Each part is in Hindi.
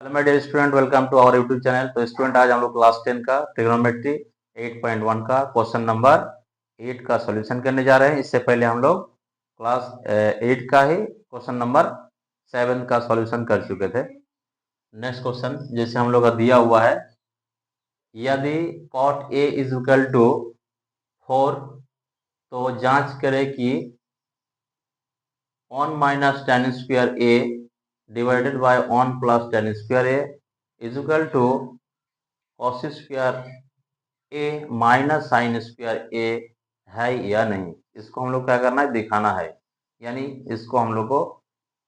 Hello my dear student, welcome to our YouTube channel. तो स्टूडेंट, आज हम लोग क्लास 10 का ट्रिग्नोमेट्री 8.1 का क्वेश्चन नंबर 8 का सॉल्यूशन करने जा रहे हैं। इससे पहले हम लोग क्लास 8 का ही क्वेश्चन नंबर 7 का सॉल्यूशन कर चुके थे। नेक्स्ट क्वेश्चन जैसे हम लोग का दिया हुआ है, यदि cot A is equal to 4 तो जांच करें कि 1 minus tan square A divided by 1 plus tan square A is equal to cos square A minus sine square A है या नहीं। इसको हम लोग क्या करना है, दिखाना है। यानी इसको हम लोग को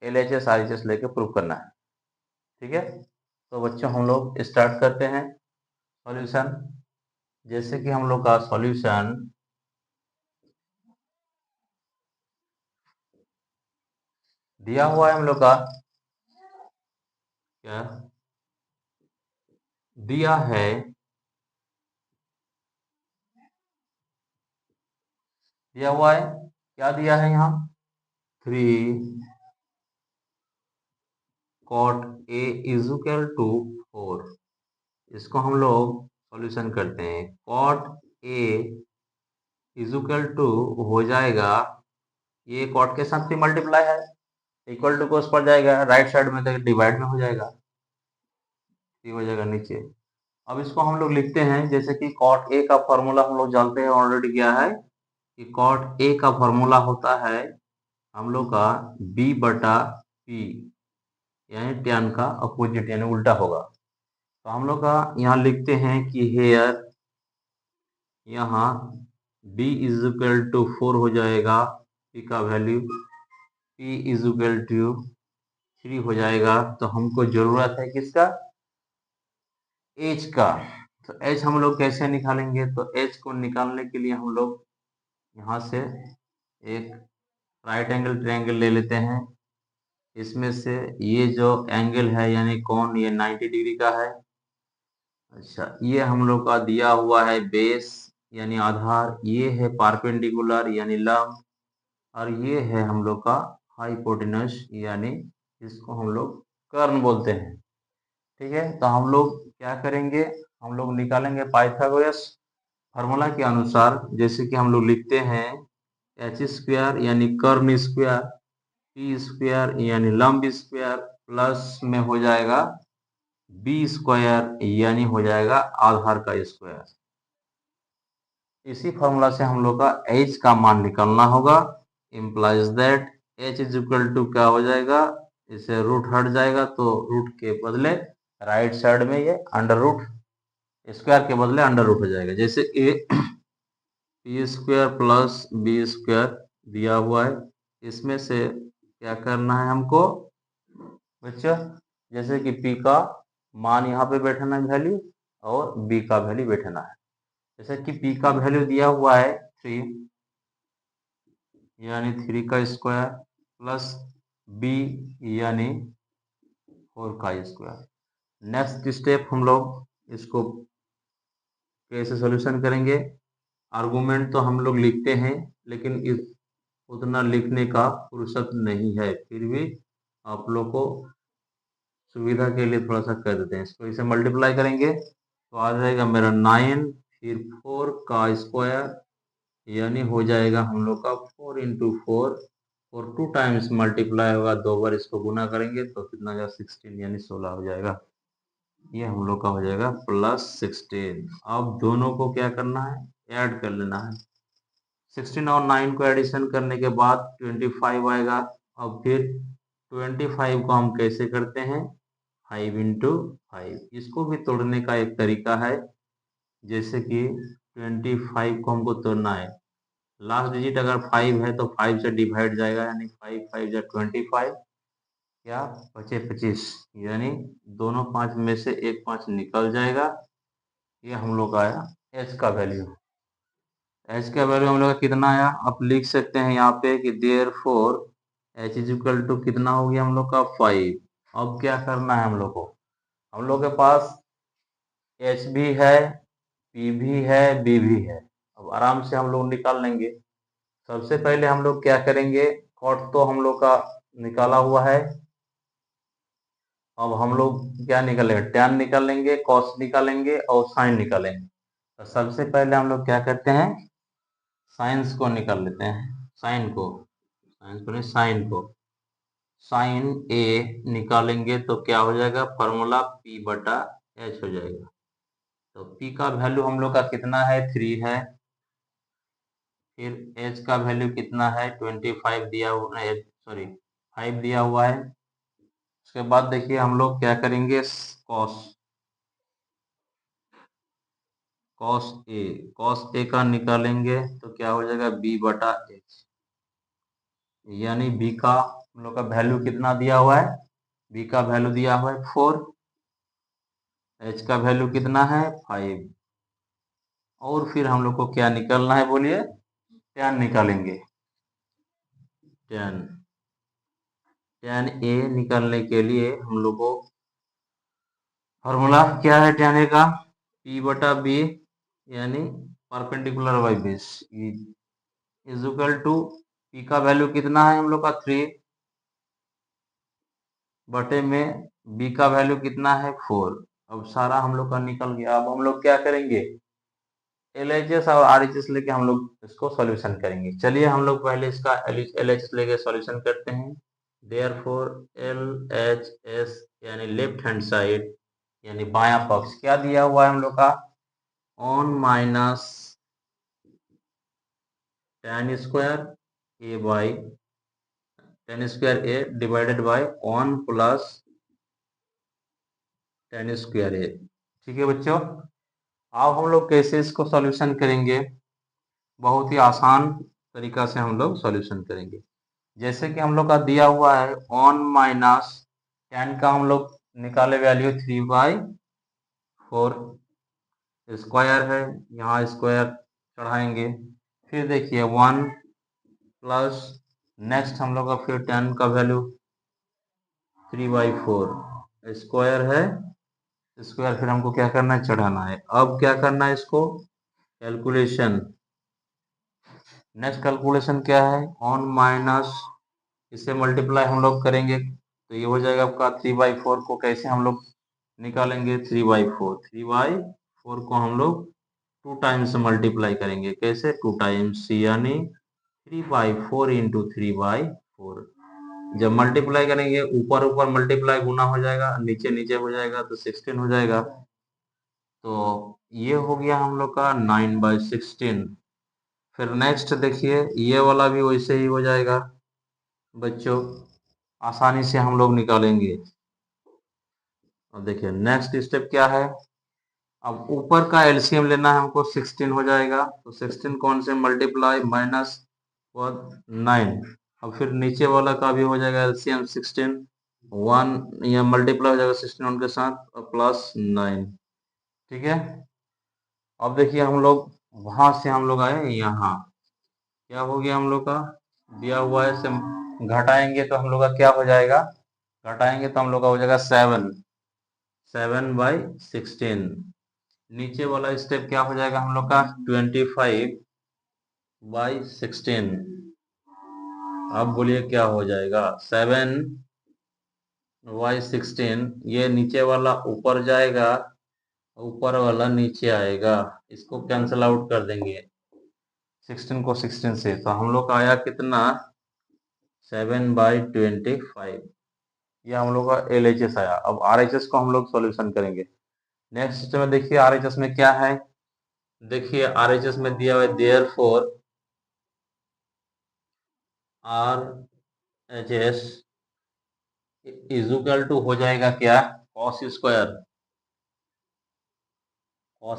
LHS RHS लेके प्रूव करना है। ठीक है, तो बच्चों हम लोग स्टार्ट करते हैं सॉल्यूशन। जैसे कि हम लोग का सॉल्यूशन दिया हुआ है, हम लोग का क्या दिया है, दिया हुआ है, क्या दिया है यहाँ 3 cot A is equal to 4। इसको हम लोग सॉल्यूशन करते हैं। cot A is equal to हो जाएगा, ये कॉट के साथ भी मल्टीप्लाई है, इक्वल टू को उस पर जाएगा, राइट साइड में तो डिवाइड में हो जाएगा, ये हो जाएगा नीचे। अब इसको हम लोग लिखते हैं, जैसे कि कॉट ए का फॉर्मूला हम लोग जानते हैं ऑलरेडी क्या है, कि कॉट ए का फॉर्मूला होता है हम लोग का बी बटा पी, यानी टैन का अपोजिट यानी उल्टा होगा। तो हम लोग का यहाँ लिखते हैं कि हेयर, यहाँ b इज इक्वल टू 4 हो जाएगा, p का value p is equal to 3 हो जाएगा। तो हमको जरूरत है किसका, h का। तो h हम लोग कैसे निकालेंगे, तो h को निकालने के लिए हम लोग यहाँ से एक राइट एंगल ट्रायंगल ले लेते हैं। इसमें से ये जो एंगल है यानी कौन, ये 90 डिग्री का है। अच्छा, ये हम लोग का दिया हुआ है बेस यानी आधार, ये है पारपेंडिकुलर यानी लंब, और ये है हम लोग का हाइपोटेनस यानी इसको हम लोग कर्ण बोलते हैं। ठीक है, तो हम लोग क्या करेंगे, हम लोग निकालेंगे पाइथागोरस फार्मूला के अनुसार। जैसे कि हम लोग लिखते हैं एच स्क्वायर यानी कर्ण स्क्वायर, पी स्क्वायर यानी लंब स्क्वायर, प्लस में हो जाएगा बी स्क्वायर यानी हो जाएगा आधार का स्क्वायर। इसी फॉर्मूला से हम लोग का h का मान निकालना होगा। Implies that h is equal to क्या हो जाएगा, इसे रूट हट जाएगा तो रूट के बदले राइट साइड में ये अंडर रूट, स्क्वायर के बदले अंडर रूट हो जाएगा। जैसे A P square plus B square दिया हुआ है, इसमें से क्या करना है हमको बच्चा, जैसे कि p का मान यहाँ पे बैठाना है वैल्यू, और b का वैल्यू बैठाना है। जैसे कि p का वैल्यू दिया हुआ है 3 यानी 3 का स्क्वायर, प्लस b यानी 4 का स्क्वायर। नेक्स्ट स्टेप हम लोग इसको कैसे सॉल्यूशन करेंगे, आर्गुमेंट तो हम लोग लिखते हैं, लेकिन इस उतना लिखने का फुर्सत नहीं है, फिर भी आप लोग को सुविधा के लिए थोड़ा सा कर देते हैं। इसको इसे मल्टीप्लाई करेंगे तो आ जाएगा मेरा 9, फिर 4 का स्क्वायर यानी हो जाएगा हम लोग का 4 इंटू 4, और 2 टाइम्स मल्टीप्लाई होगा, 2 बार इसको गुना करेंगे तो कितना जाएगा 16 यानी 16 हो जाएगा। ये हम लोग का हो जाएगा प्लस 16। अब दोनों को क्या करना है, ऐड कर लेना है। 16 और 9 को एडिशन करने के बाद 25 आएगा। अब फिर 25 को हम कैसे करते हैं, 5 इंटू 5। इसको भी तोड़ने का एक तरीका है, जैसे कि 25 को हमको तोड़ना है, लास्ट डिजिट अगर 5 है तो 5 से डिवाइड जाएगा, यानी 5 5 जा 25, क्या 25 25, यानी दोनों 5 में से एक 5 निकल जाएगा। ये हम लोग का आया एच का वैल्यू। एच का वैल्यू हम लोग का कितना आया, आप लिख सकते हैं यहाँ पे कि therefore H is equal to कितना हो गया हम लोग का 5। अब क्या करना है हम लोग को, हम लोग के पास एच भी है, पी भी है, बी भी है। अब आराम से हम लोग निकाल लेंगे। सबसे पहले हम लोग क्या करेंगे, कॉट तो हम लोग का निकाला हुआ है, अब हम लोग क्या निकालेंगे, टैन निकालेंगे, कॉस निकालेंगे और साइन निकालेंगे। तो सबसे पहले हम लोग क्या करते हैं, साइंस को निकाल लेते हैं, साइंस को नहीं, साइन को। साइन ए निकालेंगे तो क्या हो जाएगा, फॉर्मूला पी बटा एच हो जाएगा। तो पी का वैल्यू हम लोग का कितना है, 3 है। फिर एच का वैल्यू कितना है, 25 दिया हुआ है, सॉरी 5 दिया हुआ है। उसके बाद देखिए हम लोग क्या करेंगे, कॉस कॉस ए का निकालेंगे तो क्या हो जाएगा, बी बटा एच। यानी बी का हम लोग का वैल्यू कितना दिया हुआ है, बी का वैल्यू दिया हुआ है 4, एच का वैल्यू कितना है 5। और फिर हम लोग को क्या निकालना है, बोलिए, टैन निकालेंगे। टैन टैन ए निकालने के लिए हम लोग को फॉर्मूला क्या है टैन ए का, पी बटा बी, यानी perpendicular by base, is equal to P का वैल्यू कितना है हम लोग का 3 बटे में बी का वैल्यू कितना है 4। अब सारा हम लोग का निकल गया। अब हम लोग क्या करेंगे, LHS और RHS लेके हम लोग इसको सॉल्यूशन करेंगे। चलिए हम लोग पहले इसका LHS लेके सॉल्यूशन करते हैं। देयरफॉर LHS यानी लेफ्ट हैंड साइड, यानी बायां पक्ष क्या दिया हुआ है हम लोग का, on minus tan square A by tan square A divided by 1 plus tan square A. ठीक है बच्चों, अब हम लोग कैसे इसको सॉल्यूशन करेंगे, बहुत ही आसान तरीका से हम लोग सॉल्यूशन करेंगे। जैसे कि हम लोग का दिया हुआ है ऑन माइनस tan का हम लोग निकाले वैल्यू 3/4 स्क्वायर है, यहाँ स्क्वायर चढ़ाएंगे। फिर देखिए 1 प्लस नेक्स्ट हम लोग का फिर tan का वैल्यू 3/4 स्क्वायर है, स्क्वायर फिर हमको क्या करना है, चढ़ाना है। अब क्या करना है, इसको कैलकुलेशन, नेक्स्ट कैलकुलेशन क्या है, ऑन माइनस, इसे मल्टीप्लाई हम लोग करेंगे तो ये हो जाएगा आपका 3/4 को कैसे हम लोग निकालेंगे, 3/4 को हम लोग 2 टाइम्स मल्टीप्लाई करेंगे, कैसे 2 टाइम्स, यानी 3/4 इंटू 3/4। जब मल्टीप्लाई करेंगे ऊपर ऊपर मल्टीप्लाई गुना हो जाएगा, नीचे नीचे हो जाएगा तो 16 हो जाएगा। तो ये हो गया हम लोग का 9/16। फिर नेक्स्ट देखिए ये वाला भी वैसे ही हो जाएगा बच्चों, आसानी से हम लोग निकालेंगे। अब देखिए नेक्स्ट स्टेप क्या है, अब ऊपर का एलसीएम लेना है हमको, 16 हो जाएगा तो 16 कौन से मल्टीप्लाई माइनस 9। अब फिर नीचे वाला का भी हो जाएगा एलसीएम 16, 1 या मल्टीप्लाई हो जाएगा 16 उनके साथ और प्लस 9। ठीक है, अब देखिए हम लोग वहां से हम लोग आए यहाँ, क्या हो गया हम लोग का, दिया हुआ है से घटाएंगे तो हम लोग का क्या हो जाएगा, घटाएंगे तो हम लोग का हो जाएगा 7/16। नीचे वाला स्टेप क्या हो जाएगा हम लोग का, 25/16। अब बोलिए क्या हो जाएगा, 7/16, ये नीचे वाला ऊपर जाएगा, ऊपर वाला नीचे आएगा, इसको कैंसिल आउट कर देंगे 16 को 16 से, तो हम लोग का आया कितना, 7/25। ये हम लोग का LHS आया। अब RHS को हम लोग सॉल्यूशन करेंगे। नेक्स्ट सिस्टम में देखिए RHS में क्या है, देखिए RHS में दिया हुआ है therefore RHS is equal to हो जाएगा क्या, cos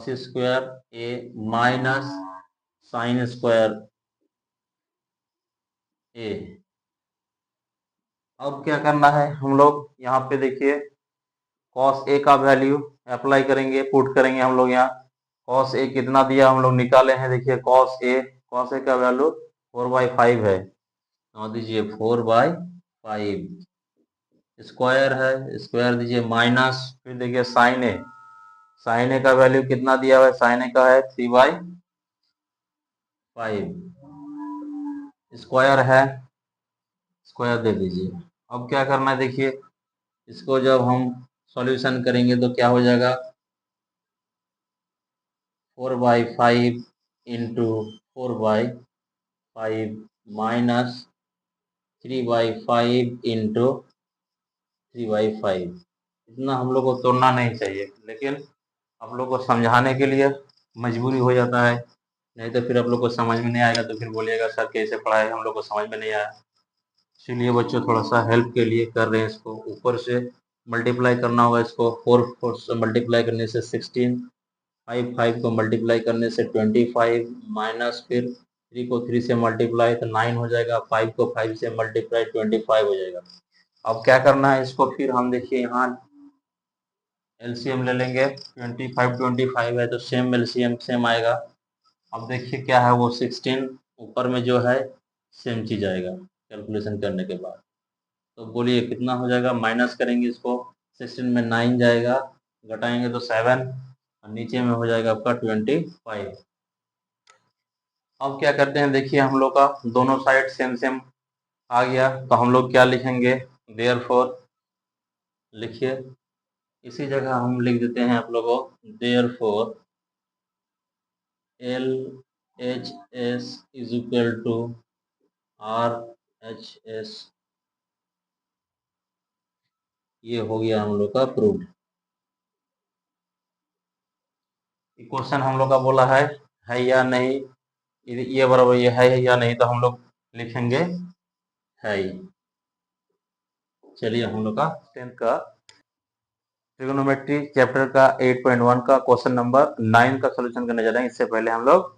square A minus sine square A. अब क्या करना है हम लोग, यहाँ पे देखिए कॉस ए का वैल्यू अप्लाई करेंगे, पुट करेंगे हम लोग यहाँ। कॉस ए कितना दिया हम लोग निकाले हैं, देखिए कॉस ए का वैल्यू 4/5 है, तो दीजिए 4/5 स्क्वायर है, स्क्वायर दीजिए माइनस, फिर देखिए साइन ए का वैल्यू कितना दिया हुआ है, साइन ए का है 3/5 स्क्वायर है, स्क्वायर दे दीजिए। अब क्या करना है देखिए, इसको जब हम सॉल्यूशन करेंगे तो क्या हो जाएगा, 4/5 इंटू 4/5 माइनस 3/5 इंटू 3/5। इतना हम लोग को तोड़ना नहीं चाहिए, लेकिन आप लोग को समझाने के लिए मजबूरी हो जाता है, नहीं तो फिर आप लोग को समझ में नहीं आएगा तो फिर बोलिएगा सर कैसे पढ़ाए, हम लोग को समझ में नहीं आया। इसीलिए बच्चों थोड़ा सा हेल्प के लिए कर रहे हैं। इसको ऊपर से मल्टीप्लाई करना होगा, इसको 4 से मल्टीप्लाई करने से 16, 5 को मल्टीप्लाई करने से 25, माइनस फिर 3 को 3 से मल्टीप्लाई तो 9 हो जाएगा, 5 को 5 से मल्टीप्लाई 25 हो जाएगा। अब क्या करना है इसको, फिर हम देखिए यहाँ एलसीएम ले लेंगे। 25 है तो सेम एलसीएम सेम आएगा। अब देखिए क्या है वो 16 ऊपर में जो है सेम चीज आएगा कैलकुलेशन करने के बाद। तो बोलिए कितना हो जाएगा, माइनस करेंगे इसको, 16 में 9 जाएगा, घटाएंगे तो 7 और नीचे में हो जाएगा आपका 25। अब क्या करते हैं, देखिए हम लोग का दोनों साइड सेम सेम आ गया, तो हम लोग क्या लिखेंगे, देयरफॉर लिखिए, इसी जगह हम लिख देते हैं आप लोगों, therefore L H S is equal to R H S. ये हो गया हम लोग का प्रूफ। क्वेश्चन हम लोग का बोला है या नहीं, ये बराबर ये है या नहीं, तो हम लोग लिखेंगे है। चलिए हम लोग का 10th का ट्रिगोनोमेट्री चैप्टर का 8.1 का क्वेश्चन नंबर 9 का सॉल्यूशन करने जा रहे हैं। इससे पहले हम लोग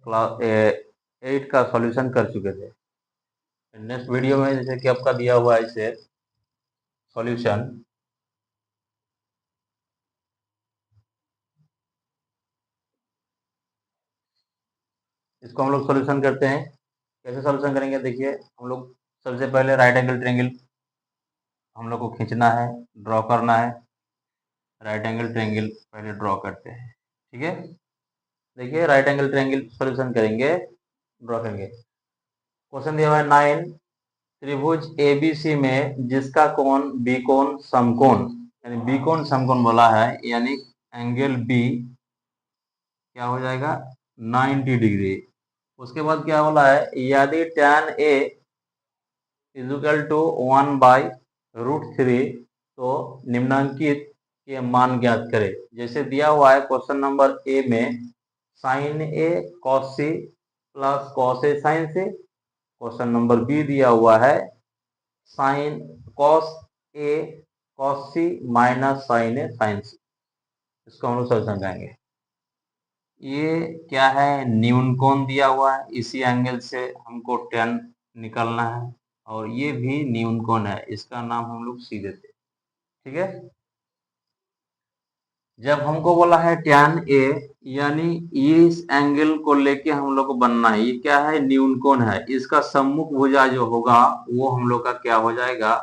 क्लास 8 का सॉल्यूशन कर चुके थे। नेक्स्ट वीडियो में जैसे कि आपका दिया हुआ है इसे सॉल्यूशन, इसको हम लोग सॉल्यूशन करते हैं। कैसे सॉल्यूशन करेंगे, देखिए हम लोग सबसे पहले राइट एंगल ट्रायंगल हम लोग को खींचना है, ड्रॉ करना है। राइट एंगल ट्रायंगल पहले ड्रॉ करते हैं, ठीक है। देखिए राइट एंगल ट्रायंगल सॉल्यूशन करेंगे, ड्रॉ करेंगे। क्वेश्चन दिया हुआ है 9, त्रिभुज एबीसी में जिसका कोण बी कोण समकोण, यानी बी कोण समकोण बोला है, यानी एंगल बी क्या हो जाएगा 90 डिग्री। उसके बाद क्या बोला है, यदि tan A is equal to 1/√3 तो निम्नांकित के मान ज्ञात करें। जैसे दिया हुआ है क्वेश्चन नंबर ए में sign A cos C plus cos A sign C. Question number B दिया हुआ है sine cos A cos C minus sign A sign सी। इसको हम लोग सॉल्यूशन करेंगे। ये क्या है, न्यून कोण दिया हुआ है, इसी एंगल से हमको tan निकालना है, और ये भी न्यून कोण है, इसका नाम हम लोग सी देते हैं, ठीक है। जब हमको बोला है tan ए, यानी इस एंगल को लेके हम लोग को बनना है, ये क्या है न्यून कोण है, इसका सम्मुख भुजा जो होगा वो हम लोग का क्या हो जाएगा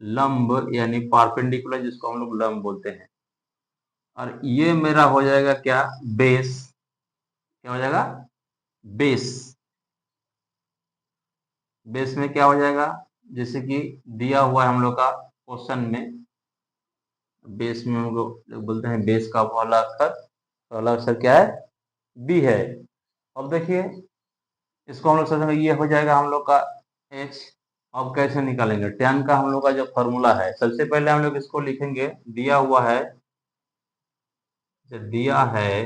लंब, यानी परपेंडिकुलर, जिसको हम लोग लंब बोलते हैं। और ये मेरा हो जाएगा क्या बेस, क्या हो जाएगा बेस। बेस में क्या हो जाएगा, जैसे कि दिया हुआ है हम लोग का क्वेश्चन में, बेस में हम लोग बोलते हैं बेस का पहला अक्षर क्या है बी है। अब देखिए इसको हम लोग सोचेंगे, ये हो जाएगा हम लोग का एच। अब कैसे निकालेंगे, tan का हम लोग का जो फॉर्मूला है, सबसे पहले हम लोग इसको लिखेंगे, दिया हुआ है, दिया है,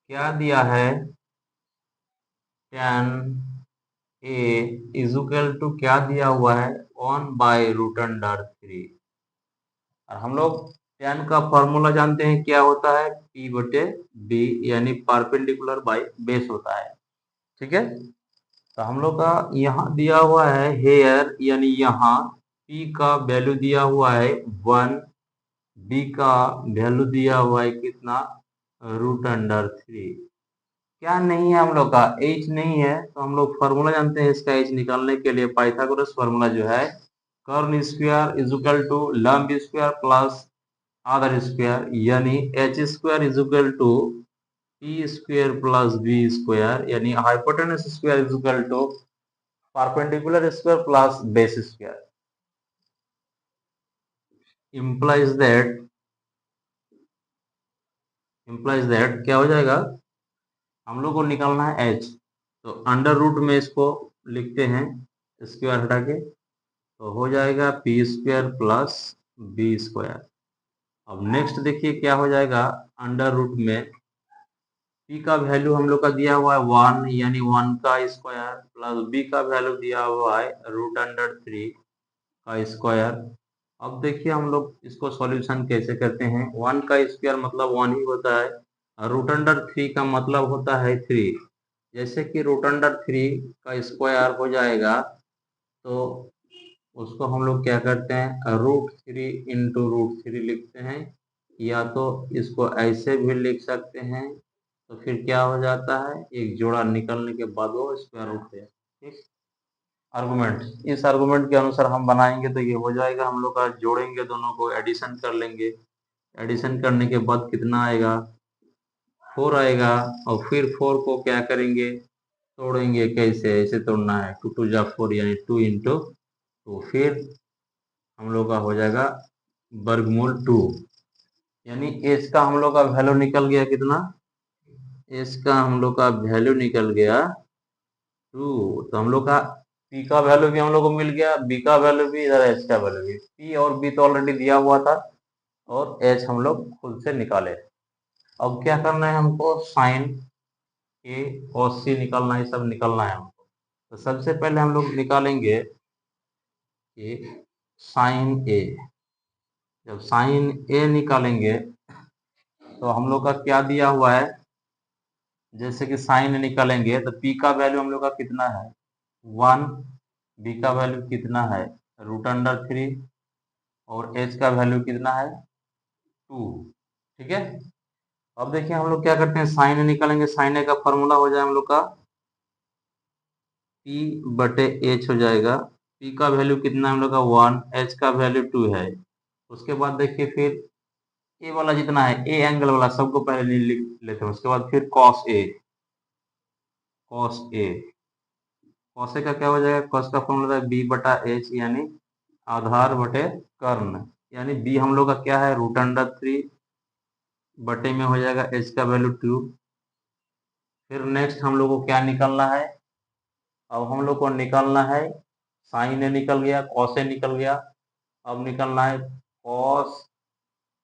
क्या दिया है tan A is equal to क्या दिया हुआ है 1/√3। और हम लोग tan का फॉर्मूला जानते हैं क्या होता है, P/B, यानी परपेंडिकुलर बाय बेस होता है, ठीक है। तो हम लोग का यहाँ दिया हुआ है हेयर, यानी यहाँ P का वैल्यू दिया हुआ है 1, B का वैल्यू दिया हुआ है कितना √3। क्या नहीं है हम लोग का h नहीं है, तो हम लोग फॉर्मूला जानते हैं इसका h निकालने के लिए, पाइथागोरस फॉर्मूला जो है कर्न स्क्वायर इज इक्वल टू लंब स्क्वायर प्लस आधार स्क्वायर, यानी H square is equal to P square plus B square, यानी hypotenuse square is equal to perpendicular square plus base square. implies that क्या हो जाएगा, हम लोग को निकालना है h, तो अंडर रूट में इसको लिखते हैं स्क्वायर हटा के, तो हो जाएगा P square plus B square. अब नेक्स्ट देखिए क्या हो जाएगा, अंडर रूट में p का वैल्यू हम लोग का दिया हुआ है 1, यानी 1 का स्क्वायर प्लस b का वैल्यू दिया हुआ है √3 का स्क्वायर। अब देखिए हम लोग इसको सॉल्यूशन कैसे करते हैं, 1 का स्क्वायर मतलब 1 ही होता है, √3 का मतलब होता है 3। जैसे कि √3 का स्क्वायर हो जाएगा, तो उसको हम लोग क्या करते हैं, √3 इंटू √3 लिखते हैं, या तो इसको ऐसे भी लिख सकते हैं, तो फिर क्या हो जाता है, एक जोड़ा निकलने के बाद वो स्क्वायर रूट है। ठीक, आर्गुमेंट, इस आर्गुमेंट के अनुसार हम बनाएंगे तो ये हो जाएगा हम लोग का, जोड़ेंगे दोनों को, एडिशन कर लेंगे, एडिशन करने के बाद कितना आएगा, 4 आएगा, और फिर 4 को क्या करेंगे, तोड़ेंगे, कैसे, ऐसे तोड़ना है, 2 2 जा 4 यानी 2 इंटू 2, फिर हम लोग का हो जाएगा वर्गमूल 2, यानी एच का हम लोग का वैल्यू निकल गया कितना, एच का हम लोग का वैल्यू निकल गया 2। तो हम लोग का पी का वैल्यू भी हम लोग को मिल गया, बी का वैल्यू भी, इधर एच का वैल्यू भी, पी और बी तो ऑलरेडी दिया हुआ था, और एच हम लोग खुद से निकाले। अब क्या करना है हमको, साइन ए और सी निकालना है, सब निकालना है हमको। तो सबसे पहले हम लोग निकालेंगे कि साइन ए, जब साइन ए निकालेंगे तो हम लोग का क्या दिया हुआ है, जैसे कि साइन निकालेंगे तो पी का वैल्यू हम लोग का कितना है 1, बी का वैल्यू कितना है √3, और एच का वैल्यू कितना है 2। ठीक है, अब देखिए हम लोग क्या करते हैं, साइन निकालेंगे, साइन ए का फॉर्मूला हो जाए हम लोग का पी बटे एच हो जाएगा, पी का वैल्यू कितना है हम लोग का 1, एच का वैल्यू 2 है। उसके बाद देखिए फिर ए वाला जितना है, ए एंगल वाला सबको पहले लिख लेते हैं, उसके बाद फिर cos A, cos A, cos A का क्या हो जाएगा, कॉस का फॉर्मूला है बी बटा एच, यानी आधार बटे कर्ण, यानी बी हम लोग का क्या है √3 बटे में हो जाएगा एच का वैल्यू 2। फिर नेक्स्ट हम लोग को क्या निकालना है, अब हम लोग को निकालना है, साइन ए निकल गया, कॉस ए निकल गया, अब निकलना है कॉस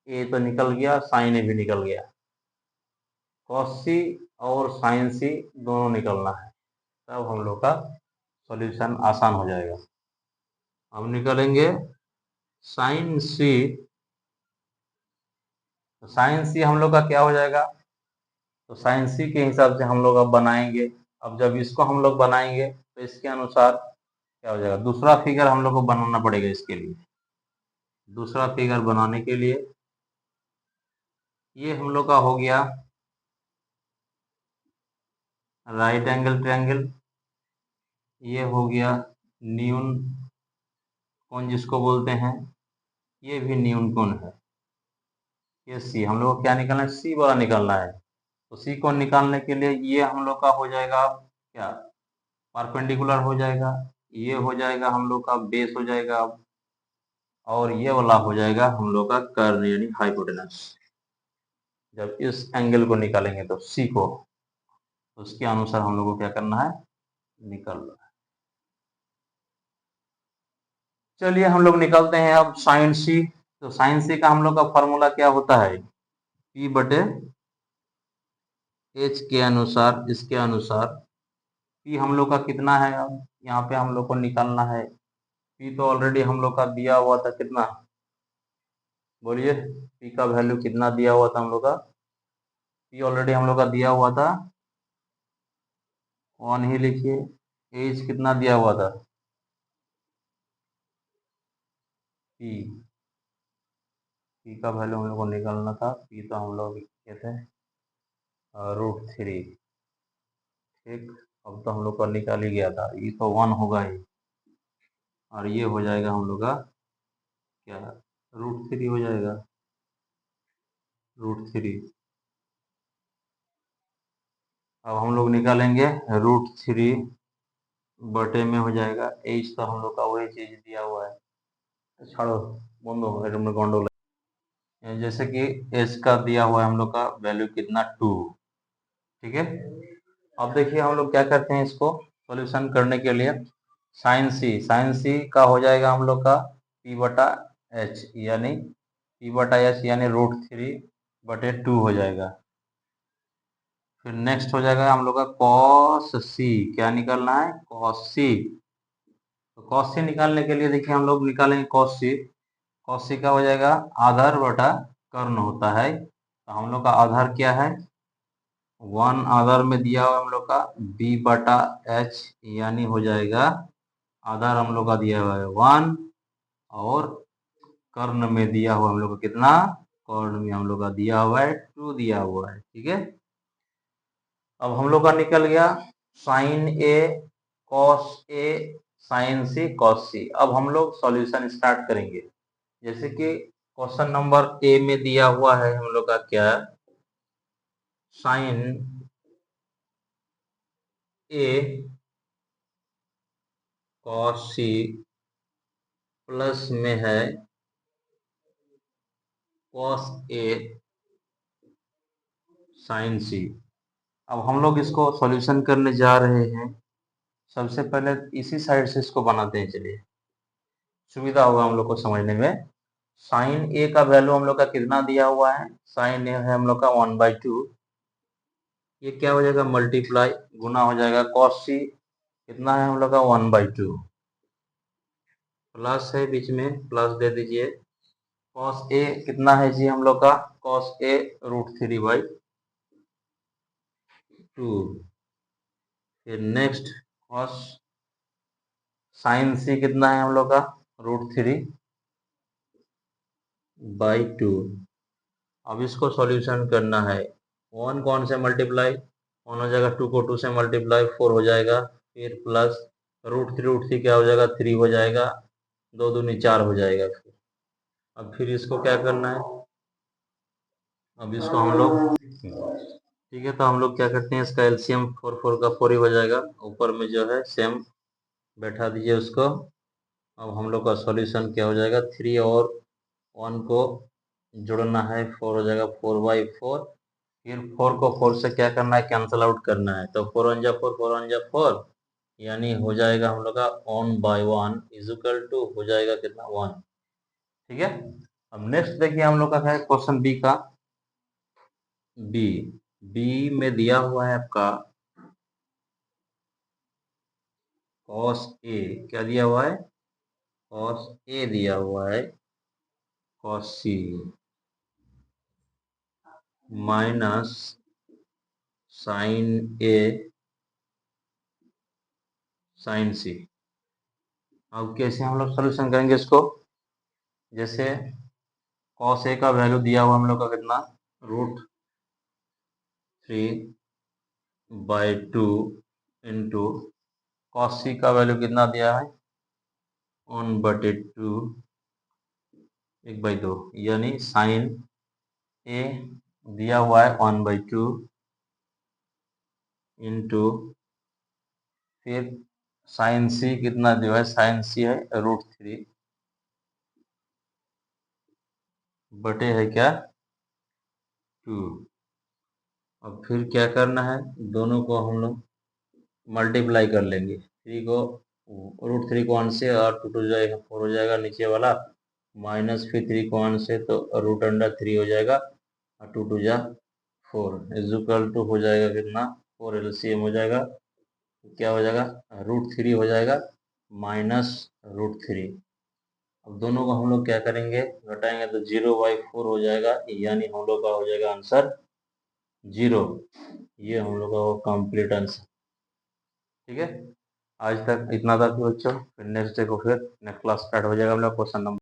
ए, तो निकल गया, साइन ए भी निकल गया, कॉस सी और साइन सी दोनों निकलना है, तब हम लोग का सॉल्यूशन आसान हो जाएगा। अब निकलेंगे साइन सी, तो साइन सी हम लोग का क्या हो जाएगा, तो साइन सी के हिसाब से हम लोग अब बनाएंगे। अब जब इसको हम लोग बनाएंगे तो इसके अनुसार क्या हो जाएगा, दूसरा फिगर हम लोग को बनाना पड़ेगा। इसके लिए दूसरा फिगर बनाने के लिए ये हम लोग का हो गया राइट एंगल ट्रायंगल, ये हो गया न्यून कोण जिसको बोलते हैं, ये भी न्यून कोण है। ये सी हम लोग को क्या निकालना है, सी वाला निकालना है। तो सी को निकालने के लिए ये हम लोग का हो जाएगा क्या, परपेंडिकुलर हो जाएगा, ये हो जाएगा हम लोग का बेस हो जाएगा, और ये वाला हो जाएगा हम लोग का कर्ण यानी हाइपोटेनस। जब इस एंगल को निकालेंगे तो सी को, उसके अनुसार हम लोग को क्या करना है, निकालना है। चलिए हम लोग निकालते हैं अब साइन सी। तो साइन सी का हम लोग का फॉर्मूला क्या होता है, पी बटे एच के अनुसार, इसके अनुसार पी हम लोग का कितना है, अब यहाँ पे हम लोग को निकालना है, पी तो ऑलरेडी हम लोग का दिया हुआ था कितना, बोलिए पी का वैल्यू कितना दिया हुआ था हम लोग का, पी ऑलरेडी हम लोग का दिया हुआ था 1 ही लिखिए, एच कितना दिया हुआ था पी, पी का वैल्यू हम लोग को निकालना था, पी तो हम लोग कहते हैं √3। ठीक, अब तो हम लोग का निकाल ही गया था, ये तो 1 होगा ही, और ये हो जाएगा हम लोग का क्या, √3 हो जाएगा, √3। अब हम लोग निकालेंगे √3 बटे में हो जाएगा एच, तो हम लोग का वही चीज दिया हुआ है, ছাড়ো বন্ধ, এর মধ্যে গন্ডগোল जैसे कि एच का दिया हुआ है हम लोग का वैल्यू कितना 2। ठीक है, अब देखिए हम लोग क्या करते हैं इसको सॉल्यूशन करने के लिए। साइन सी का हो जाएगा हम लोग का पी बटा एच यानी √3/2 हो जाएगा। फिर नेक्स्ट हो जाएगा हम लोग का कॉस सी। क्या निकालना है? कॉस सी। तो कॉस सी निकालने के लिए देखिए हम लोग निकालेंगे कॉस सी। कॉस सी का हो जाएगा आधार बटा कर्ण होता है। तो हम लोग का आधार क्या है? 1 आधार में दिया हुआ हम लोग का बी बटा एच, यानी हो जाएगा आधार हम लोग का दिया हुआ है 1 और कर्ण में दिया हुआ हम लोग का कितना? कर्ण में हम लोग का दिया हुआ है 2 दिया हुआ है। ठीक है, अब हम लोग का निकल गया sign A cos A sign C cos सी। अब हम लोग सॉल्यूशन स्टार्ट करेंगे। जैसे कि क्वेश्चन नंबर ए में दिया हुआ है हम लोग का क्या? साइन ए कॉस सी प्लस में है कॉस ए साइन सी। अब हम लोग इसको सॉल्यूशन करने जा रहे हैं। सबसे पहले इसी साइड से इसको बनाते हैं, चलिए सुविधा होगा हम लोग को समझने में। साइन ए का वैल्यू हम लोग का कितना दिया हुआ है? साइन ए है हम लोग का 1/2। ये क्या हो जाएगा? मल्टीप्लाई गुना हो जाएगा कॉस सी कितना है हम लोग का? 1/2 प्लस है बीच में प्लस दे दीजिए। कॉस ए कितना है जी हम लोग का? Cos A √3/2। फिर नेक्स्ट कॉस साइन सी कितना है हम लोग का? √3/2। अब इसको सॉल्यूशन करना है। 1 कौन से मल्टीप्लाई 1 हो जाएगा, 2 को 2 से मल्टीप्लाई 4 हो जाएगा। फिर प्लस √3 क्या हो जाएगा? 3 हो जाएगा। 2 दूनी 4 हो जाएगा। फिर अब फिर इसको क्या करना है? अब इसको हम लोग ठीक है, तो हम लोग क्या करते हैं इसका एलसीएम 4 का 4 ही हो जाएगा। ऊपर में जो है सेम बैठा दीजिए उसको। अब हम लोग का सॉल्यूशन क्या हो जाएगा? 3 और 1 को जोड़ना है, 4 हो जाएगा 4/4। फिर 4 को 4 से क्या करना है? कैंसल आउट करना है। तो 4 1 4 4 1 4 यानी हो जाएगा हम लोग का 1/1 इजुकल टू हो जाएगा कितना? 1। ठीक है, अब नेक्स्ट देखिए हम लोग का है क्वेश्चन बी का। बी बी में दिया हुआ है आपका कॉस ए। क्या दिया हुआ है? कॉस ए दिया हुआ है कॉस सी माइनस साइन ए साइन सी। अब कैसे हम लोग सोल्यूशन करेंगे इसको? जैसे कॉस ए का वैल्यू दिया हुआ हम लोग का कितना? √3/2 इंटू कॉस सी का वैल्यू कितना दिया है? 1/2 1/2 यानी साइन ए दिया हुआ है 1/2 इंटू फिर साइन सी कितना दिया है? साइन सी है √3 बटे है क्या? 2। अब फिर क्या करना है? दोनों को हम लोग मल्टीप्लाई कर लेंगे। 3 को √3 को 1 से और 2 2 जाएगा 4 हो जाएगा नीचे वाला, माइनस फिर 3 को 1 से तो √3 हो जाएगा और 2 2 जा 4 इजुकल टू हो जाएगा कितना? 4 एलसीएम हो जाएगा। क्या हो जाएगा? √3 हो जाएगा माइनस √3। अब दोनों को हम लोग क्या करेंगे? घटाएंगे तो 0/4 हो जाएगा, यानी हम लोग का हो जाएगा आंसर 0। ये हम लोग का वो कंप्लीट आंसर। ठीक है, आज तक इतना था बच्चों। फिर नेक्स्ट डे को फिर नेक्स्ट क्लास स्टार्ट हो जाएगा हम लोग क्वेश्चन नंबर